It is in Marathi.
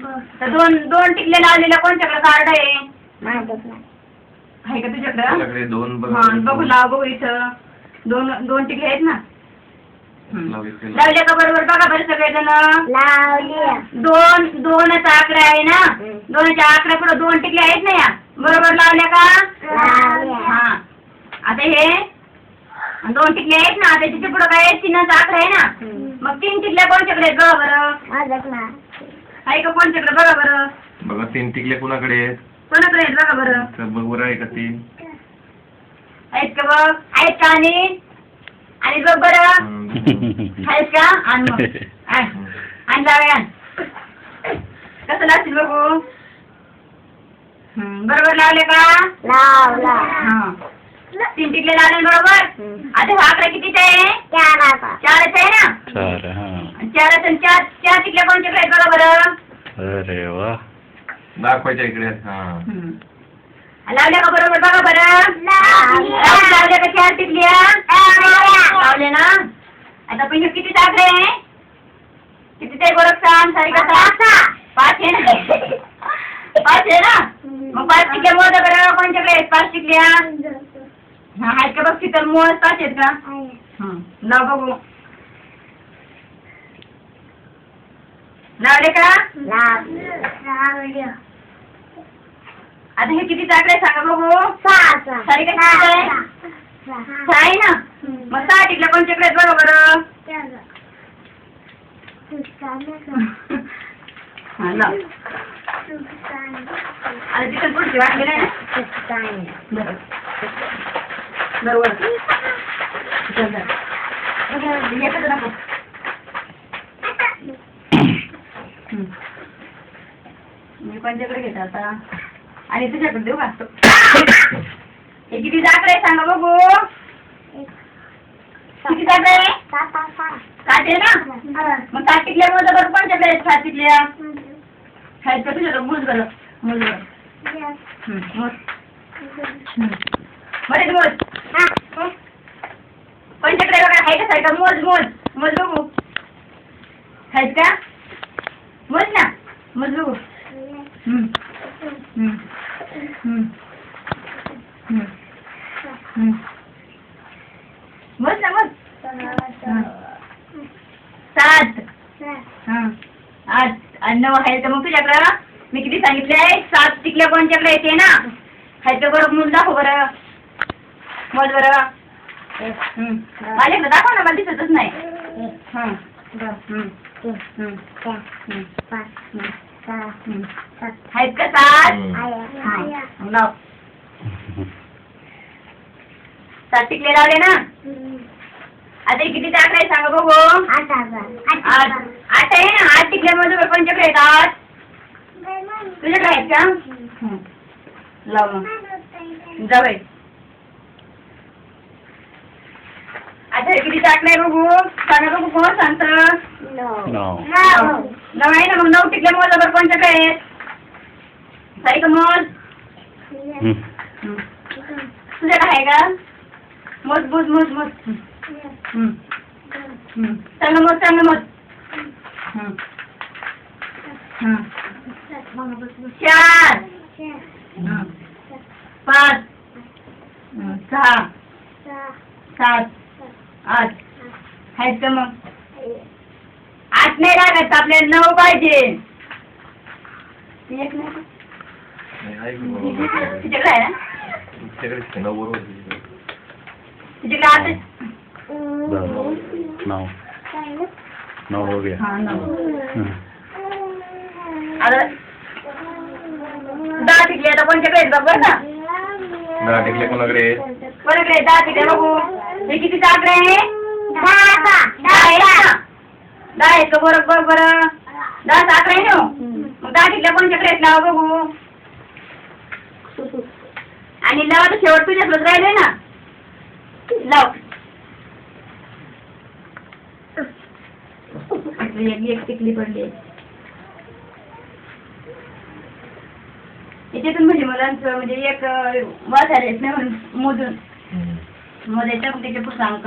तर दोन दोन टिकले लावलेला कोणच्याकडे कार्ड आहे? आहे का तुझ्याकडे दोन बघू लाव बघू इथं दोन दोन टिकले आहेत ना. लावले का बरोबर बघा बरं सगळेजण. दोन दोनचा आकडा आहे ना. दोनच्या आकड्या पुढे दोन टिकले आहेत ना या. बरोबर लावल्या का? हा आता हे दोन टिकले आहेत ना. त्याच्या पुढे काय तीनचा आकडा आहे ना. मग तीन टिकल्या कोणच्याकडे आहेत बघा बरं. आहे का कोणच्याकडे बघा बरं. बघा तीन टिकले कोणाकडे आहेत? कोणाकडे आहेत बघा बरं. बघ बरं आहे का तीन आहेत का बघ. आहेत का आणि बघ बरं. आहेत का? आण मग आण लावूया. कसं लागतील बघू. बरोबर लावले का? हा तीन टिकले लावले बरोबर. आता हा आकडा कितीचा आहे? चारच आहे ना. चारच आणि चार टिकले कोणच्याकडे आहेत बघा बरं. अरे वा दाखवायच्या इकडे. लावल्या का बरोबर बघा बरं. लावल्या का चार टिकल्या? लावले ना. आता पण किती आकडे आहे? किती ते गोरख सांग सारी कसा? पाच आहे ना. पाच आहे ना. मग पाच टिकल्या मोज बरं कोणच्याकडे आहेत? पाच टिकल्या हा आहेत का बघ तिथं मोज पाच आहेत का? लाव बघू. लावले का? आता हे किती आकडे सांगा बघू. सारी कशी आहे? सहा आहे ना. मग सहा टिकल्या कोणच्याकडे आहेत बघा बरं. हा लाव. आता तिथं पुढची वाटली नाही ना. बरोबर नको. मी कोणच्याकडे घेत आता आणि तुझ्याकडे देऊ का? हे किती आकडे सांगा बघू. किती आकडे? सात आहे ना. मग सात टिकल्या मग बरोबर कोणच्याकडे आहेत? सात टिकल्या आहेत का तुझ्याकडे? मोज बरं मोज बरं. मोज बरे मोज. कोणच्याकडे बघा. आहे का सारखा? मोज मोज मोज बघू. आहेत का? मोज ना. मोज बघू. मोज ना मोज. सात आठ आणि नऊ आहेत का मग तुझ्याकडं? मी किती सांगितले आहे? सात टिकल्या कोणच्याकडे येते ना. आहेत का बरं? मोज दाखव बरं. मोज बरं. माझ्याकडे दाखव ना. मला दिसतच नाही. आहेत का सात? लाव. सात टिकले लावले ना. आता किती आकडे आहे सांगा बघू. आठ आहे ना. आठ टिकल्यामध्ये कोणच्याकडे आहेत? आठ तुझ्याकडे आहेत का? लाव मग जाऊ. आता किती आकडे आहे बघू. सांगा बघू. कोण सांगतं? नऊ आहे ना. मग नऊ टिकल्या मोज कोणच्याकडे आहेत? सारी का मोज. तुझ्याकडे आहे का? मोज मोज मोज मोज. चांगलं मोज चांगलं मोज. चार पाच सहा सात आठ आहेत का मग? आठ नाही लागत आपल्याला. नऊ पाहिजे. एक नाही तिच्याकडे आहे ना. तिच्याकडे आता नौ हो गया. हाँ नौ. आता 10 टिकले आता कोणच्याकडे आहेत बघ बरं का. 10 टिकले कोणाकडे आहेत? कोणाकडे 10 टिकले बघू. हे किती आकडे आहे? 10 आहे ना. 10 आहेत का बरं बघ बरं. 10 आकडे आहे ना. मग 10 टिकले कोणच्याकडे आहेत लावा बघू. आणि लावा तर शेवट तुझ्याकडे राहिले ना. लाव. एक टिकली पडली. याच्यातून म्हणजे मुलांचं म्हणजे एक वाचायला येत नाही म्हणून मोजून मग त्याच्या पुढे सांग